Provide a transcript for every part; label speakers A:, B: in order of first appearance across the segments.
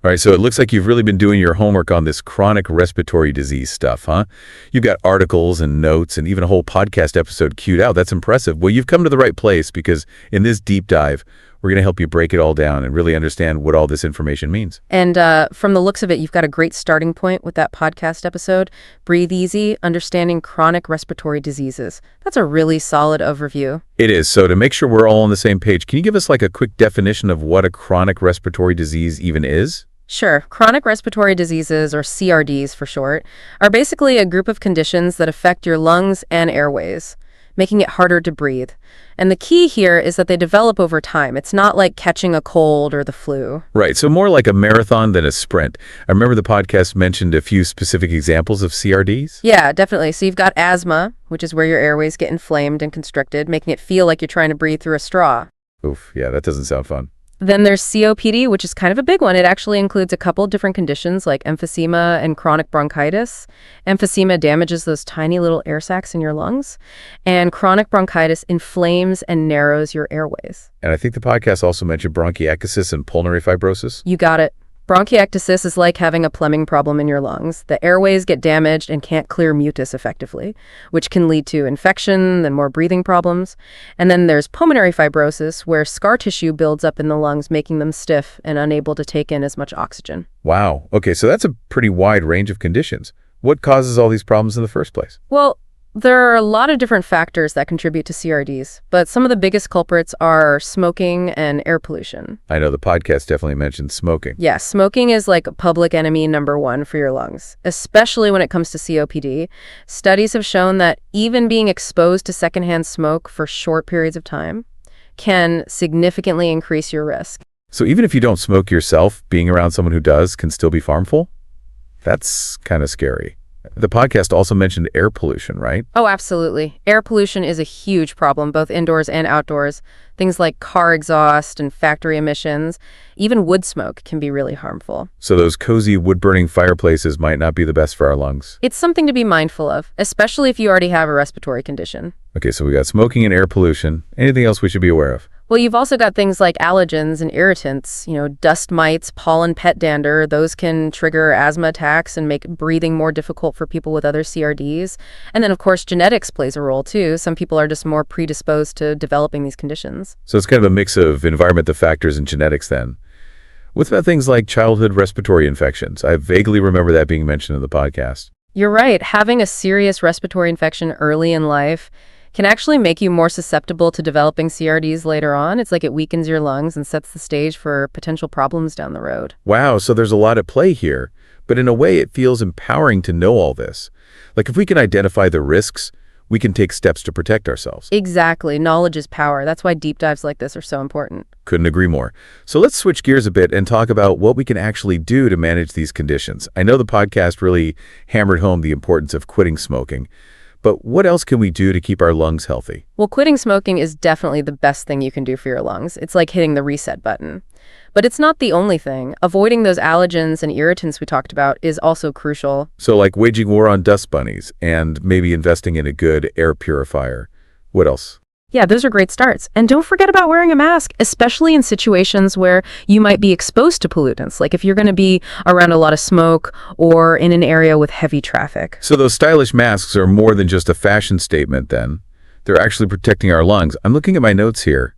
A: All right, so it looks like you've really been doing your homework on this chronic respiratory disease stuff, huh? You've got articles and notes and even a whole podcast episode queued out. That's impressive. Well, you've come to the right place because in this deep dive, we're going to help you break it all down and really understand what all this information means.
B: And from the looks of it, you've got a great starting point with that podcast episode, Breathe Easy, Understanding Chronic Respiratory Diseases. That's a really solid overview.
A: It is. So to make sure we're all on the same page, can you give us like a quick definition of what a chronic respiratory disease even is?
B: Sure. Chronic respiratory diseases, or CRDs for short, are basically a group of conditions that affect your lungs and airways, making it harder to breathe. And the key here is that they develop over time. It's not like catching a cold or the flu.
A: Right. So more like a marathon than a sprint. I remember the podcast mentioned a few specific examples of CRDs.
B: Yeah, definitely. So you've got asthma, which is where your airways get inflamed and constricted, making it feel like you're trying to breathe through a straw.
A: Oof. Yeah, that doesn't sound fun.
B: Then there's COPD, which is kind of a big one. It actually includes a couple different conditions like emphysema and chronic bronchitis. Emphysema damages those tiny little air sacs in your lungs, and chronic bronchitis inflames and narrows your airways.
A: And I think the podcast also mentioned bronchiectasis and pulmonary fibrosis.
B: You got it. Bronchiectasis is like having a plumbing problem in your lungs. The airways get damaged and can't clear mucus effectively, which can lead to infection and more breathing problems. And then there's pulmonary fibrosis, where scar tissue builds up in the lungs, making them stiff and unable to take in as much oxygen.
A: Wow. Okay, so that's a pretty wide range of conditions. What causes all these problems in the first place?
B: Well, there are a lot of different factors that contribute to CRDs, but some of the biggest culprits are smoking and air pollution.
A: I know the podcast definitely mentioned smoking.
B: Yeah, smoking is like public enemy number one for your lungs, especially when it comes to COPD. Studies have shown that even being exposed to secondhand smoke for short periods of time can significantly increase your risk.
A: So even if you don't smoke yourself, being around someone who does can still be harmful? That's kind of scary. The podcast also mentioned air pollution, right?
B: Oh, absolutely. Air pollution is a huge problem, both indoors and outdoors. Things like car exhaust and factory emissions, even wood smoke can be really harmful.
A: So those cozy wood-burning fireplaces might not be the best for our lungs.
B: It's something to be mindful of, especially if you already have a respiratory condition.
A: Okay, so we got smoking and air pollution. Anything else we should be aware of?
B: Well, you've also got things like allergens and irritants, dust mites, pollen pet dander. Those can trigger asthma attacks and make breathing more difficult for people with other CRDs. And then, of course, genetics plays a role, too. Some people are just more predisposed to developing these conditions.
A: So it's kind of a mix of environmental factors and genetics then. What about things like childhood respiratory infections? I vaguely remember that being mentioned in the podcast.
B: You're right. Having a serious respiratory infection early in life can actually make you more susceptible to developing CRDs later on. It's like it weakens your lungs and sets the stage for potential problems down the road.
A: Wow, so there's a lot at play here. But in a way, it feels empowering to know all this. Like if we can identify the risks, we can take steps to protect ourselves.
B: Exactly. Knowledge is power. That's why deep dives like this are so important.
A: Couldn't agree more. So let's switch gears a bit and talk about what we can actually do to manage these conditions. I know the podcast really hammered home the importance of quitting smoking. But what else can we do to keep our lungs healthy?
B: Well, quitting smoking is definitely the best thing you can do for your lungs. It's like hitting the reset button. But it's not the only thing. Avoiding those allergens and irritants we talked about is also crucial.
A: So like waging war on dust bunnies and maybe investing in a good air purifier. What else?
B: Yeah, those are great starts. And don't forget about wearing a mask, especially in situations where you might be exposed to pollutants, like if you're going to be around a lot of smoke or in an area with heavy traffic.
A: So those stylish masks are more than just a fashion statement then. They're actually protecting our lungs. I'm looking at my notes here,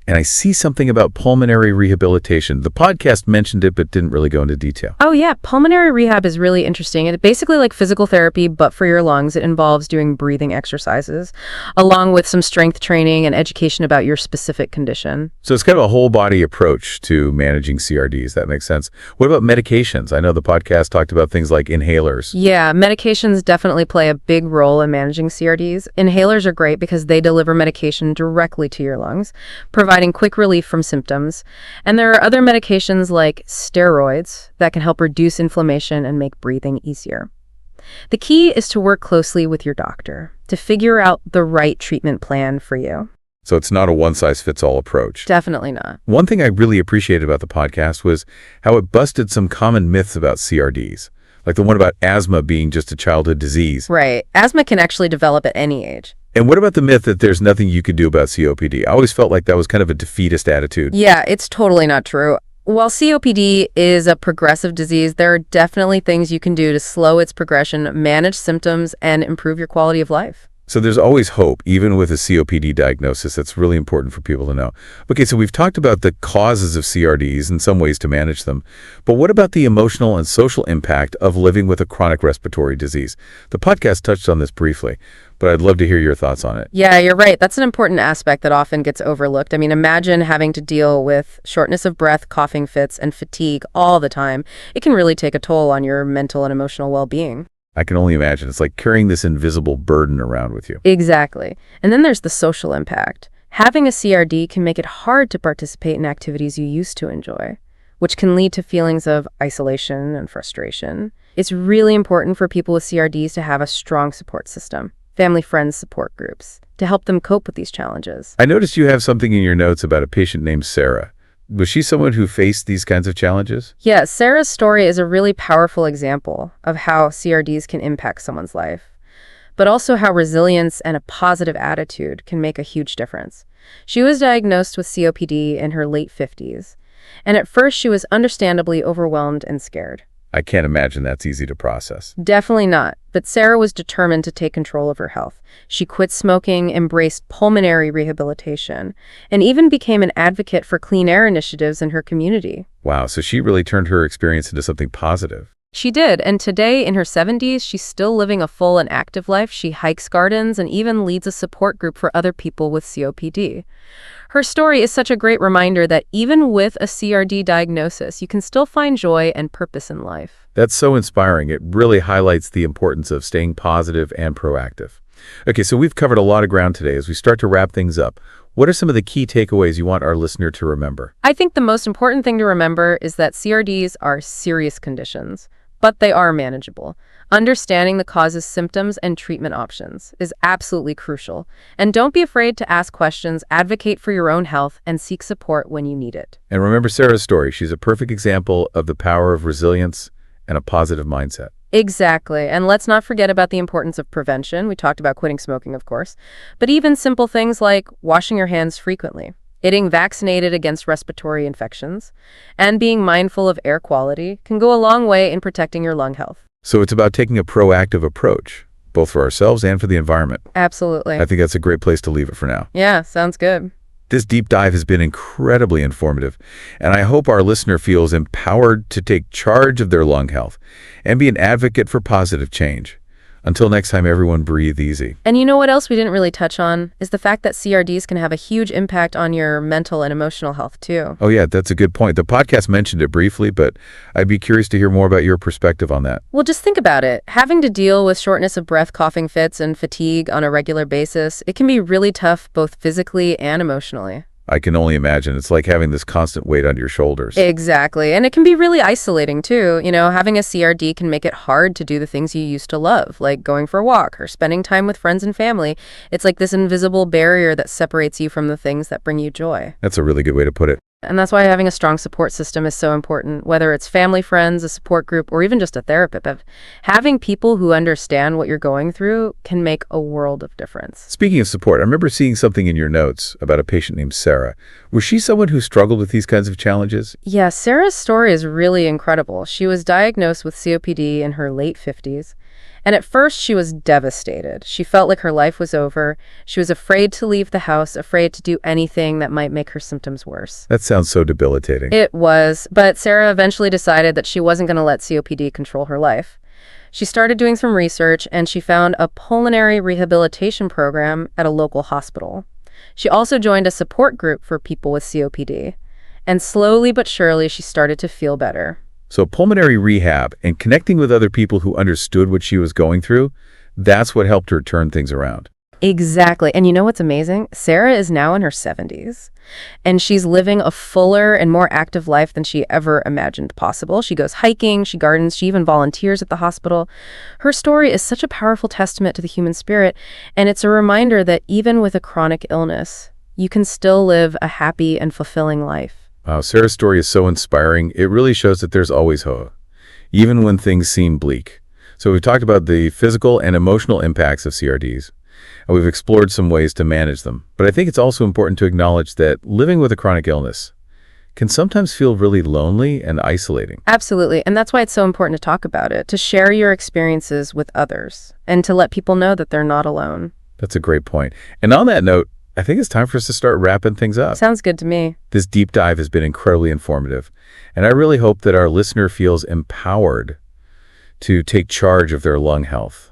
A: and I see something about pulmonary rehabilitation. The podcast mentioned it, but didn't really go into detail.
B: Oh yeah, pulmonary rehab is really interesting. It's basically like physical therapy, but for your lungs. It involves doing breathing exercises, along with some strength training and education about your specific condition.
A: So it's kind of a whole body approach to managing CRDs. That makes sense. What about medications? I know the podcast talked about things like inhalers.
B: Yeah, medications definitely play a big role in managing CRDs. Inhalers are great because they deliver medication directly to your lungs, providing quick relief from symptoms. And there are other medications like steroids that can help reduce inflammation and make breathing easier. The key is to work closely with your doctor to figure out the right treatment plan for you.
A: So it's not a one-size-fits-all approach.
B: Definitely not.
A: One thing I really appreciated about the podcast was how it busted some common myths about CRDs, like the one about asthma being just a childhood disease.
B: Right. Asthma can actually develop at any age.
A: And what about the myth that there's nothing you could do about COPD? I always felt like that was kind of a defeatist attitude.
B: Yeah, it's totally not true. While COPD is a progressive disease, there are definitely things you can do to slow its progression, manage symptoms, and improve your quality of life.
A: So there's always hope, even with a COPD diagnosis. That's really important for people to know. Okay, so we've talked about the causes of CRDs and some ways to manage them. But what about the emotional and social impact of living with a chronic respiratory disease? The podcast touched on this briefly, but I'd love to hear your thoughts on it.
B: Yeah, you're right. That's an important aspect that often gets overlooked. I mean, imagine having to deal with shortness of breath, coughing fits, and fatigue all the time. It can really take a toll on your mental and emotional well-being.
A: I can only imagine. It's like carrying this invisible burden around with you.
B: Exactly. And then there's the social impact. Having a CRD can make it hard to participate in activities you used to enjoy, which can lead to feelings of isolation and frustration. It's really important for people with CRDs to have a strong support system, family, friends, support groups, to help them cope with these challenges.
A: I noticed you have something in your notes about a patient named Sarah. Was she someone who faced these kinds of challenges?
B: Yeah, Sarah's story is a really powerful example of how CRDs can impact someone's life, but also how resilience and a positive attitude can make a huge difference. She was diagnosed with COPD in her late 50s, and at first she was understandably overwhelmed and scared.
A: I can't imagine that's easy to process.
B: Definitely not, but Sarah was determined to take control of her health. She quit smoking, embraced pulmonary rehabilitation, and even became an advocate for clean air initiatives in her community.
A: Wow, so she really turned her experience into something positive.
B: She did, and today, in her 70s, she's still living a full and active life. She hikes gardens and even leads a support group for other people with COPD. Her story is such a great reminder that even with a CRD diagnosis, you can still find joy and purpose in life.
A: That's so inspiring. It really highlights the importance of staying positive and proactive. Okay, so we've covered a lot of ground today. As we start to wrap things up, what are some of the key takeaways you want our listener to remember?
B: I think the most important thing to remember is that CRDs are serious conditions, but they are manageable. Understanding the causes, symptoms, and treatment options is absolutely crucial. And don't be afraid to ask questions, advocate for your own health, and seek support when you need it.
A: And remember Sarah's story. She's a perfect example of the power of resilience and a positive mindset.
B: Exactly. And let's not forget about the importance of prevention. We talked about quitting smoking, of course, but even simple things like washing your hands frequently, getting vaccinated against respiratory infections, and being mindful of air quality can go a long way in protecting your lung health.
A: So it's about taking a proactive approach, both for ourselves and for the environment.
B: Absolutely.
A: I think that's a great place to leave it for now.
B: Yeah, sounds good.
A: This deep dive has been incredibly informative, and I hope our listener feels empowered to take charge of their lung health and be an advocate for positive change. Until next time, everyone, breathe easy.
B: And you know what else we didn't really touch on is the fact that CRDs can have a huge impact on your mental and emotional health, too.
A: Oh, yeah, that's a good point. The podcast mentioned it briefly, but I'd be curious to hear more about your perspective on that.
B: Well, just think about it. Having to deal with shortness of breath, coughing fits, and fatigue on a regular basis, it can be really tough both physically and emotionally.
A: I can only imagine. It's like having this constant weight on your shoulders.
B: Exactly. And it can be really isolating, too. You know, having a CRD can make it hard to do the things you used to love, like going for a walk or spending time with friends and family. It's like this invisible barrier that separates you from the things that bring you joy.
A: That's a really good way to put it.
B: And that's why having a strong support system is so important, whether it's family, friends, a support group, or even just a therapist. Having people who understand what you're going through can make a world of difference.
A: Speaking of support, I remember seeing something in your notes about a patient named Sarah. Was she someone who struggled with these kinds of challenges?
B: Yeah, Sarah's story is really incredible. She was diagnosed with COPD in her late 50s. And at first, she was devastated. She felt like her life was over. She was afraid to leave the house, afraid to do anything that might make her symptoms worse.
A: That sounds so debilitating.
B: It was, but Sarah eventually decided that she wasn't going to let COPD control her life. She started doing some research, and she found a pulmonary rehabilitation program at a local hospital. She also joined a support group for people with COPD. And slowly but surely, she started to feel better.
A: So pulmonary rehab and connecting with other people who understood what she was going through, that's what helped her turn things around.
B: Exactly. And you know what's amazing? Sarah is now in her 70s, and she's living a fuller and more active life than she ever imagined possible. She goes hiking, she gardens, she even volunteers at the hospital. Her story is such a powerful testament to the human spirit, and it's a reminder that even with a chronic illness, you can still live a happy and fulfilling life.
A: Wow, Sarah's story is so inspiring. It really shows that there's always hope, even when things seem bleak. So we've talked about the physical and emotional impacts of CRDs, and we've explored some ways to manage them. But I think it's also important to acknowledge that living with a chronic illness can sometimes feel really lonely and isolating.
B: Absolutely. And that's why it's so important to talk about it, to share your experiences with others, and to let people know that they're not alone.
A: That's a great point. And on that note, I think it's time for us to start wrapping things up.
B: Sounds good to me.
A: This deep dive has been incredibly informative, and I really hope that our listener feels empowered to take charge of their lung health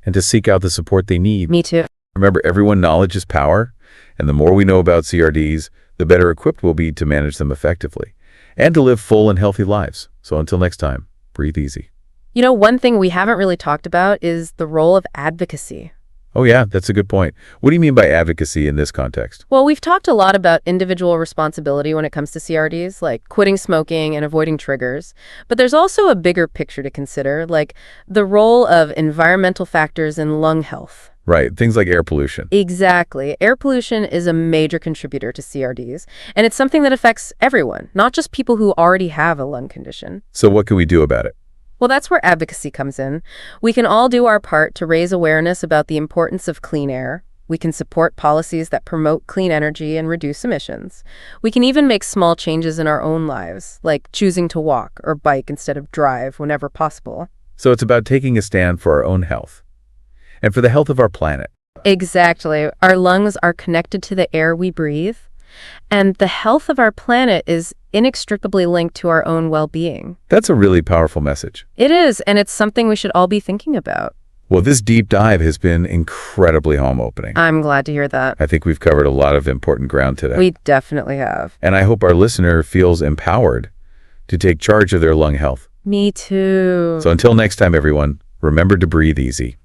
A: and to seek out the support they need.
B: Me too.
A: Remember, everyone, knowledge is power, and the more we know about CRDs, the better equipped we'll be to manage them effectively and to live full and healthy lives. So until next time, breathe easy.
B: You know, one thing we haven't really talked about is the role of advocacy.
A: Oh yeah, that's a good point. What do you mean by advocacy in this context?
B: Well, we've talked a lot about individual responsibility when it comes to CRDs, like quitting smoking and avoiding triggers. But there's also a bigger picture to consider, like the role of environmental factors in lung health.
A: Right, things like air pollution.
B: Exactly. Air pollution is a major contributor to CRDs, and it's something that affects everyone, not just people who already have a lung condition.
A: So what can we do about it?
B: Well, that's where advocacy comes in. We can all do our part to raise awareness about the importance of clean air. We can support policies that promote clean energy and reduce emissions. We can even make small changes in our own lives, like choosing to walk or bike instead of drive whenever possible.
A: So it's about taking a stand for our own health and for the health of our planet.
B: Exactly. Our lungs are connected to the air we breathe, and the health of our planet is inextricably linked to our own well-being.
A: That's a really powerful message.
B: It is, and it's something we should all be thinking about.
A: Well, this deep dive has been incredibly home-opening.
B: I'm glad to hear that.
A: I think we've covered a lot of important ground today.
B: We definitely have.
A: And I hope our listener feels empowered to take charge of their lung health.
B: Me too.
A: So until next time, everyone, remember to breathe easy.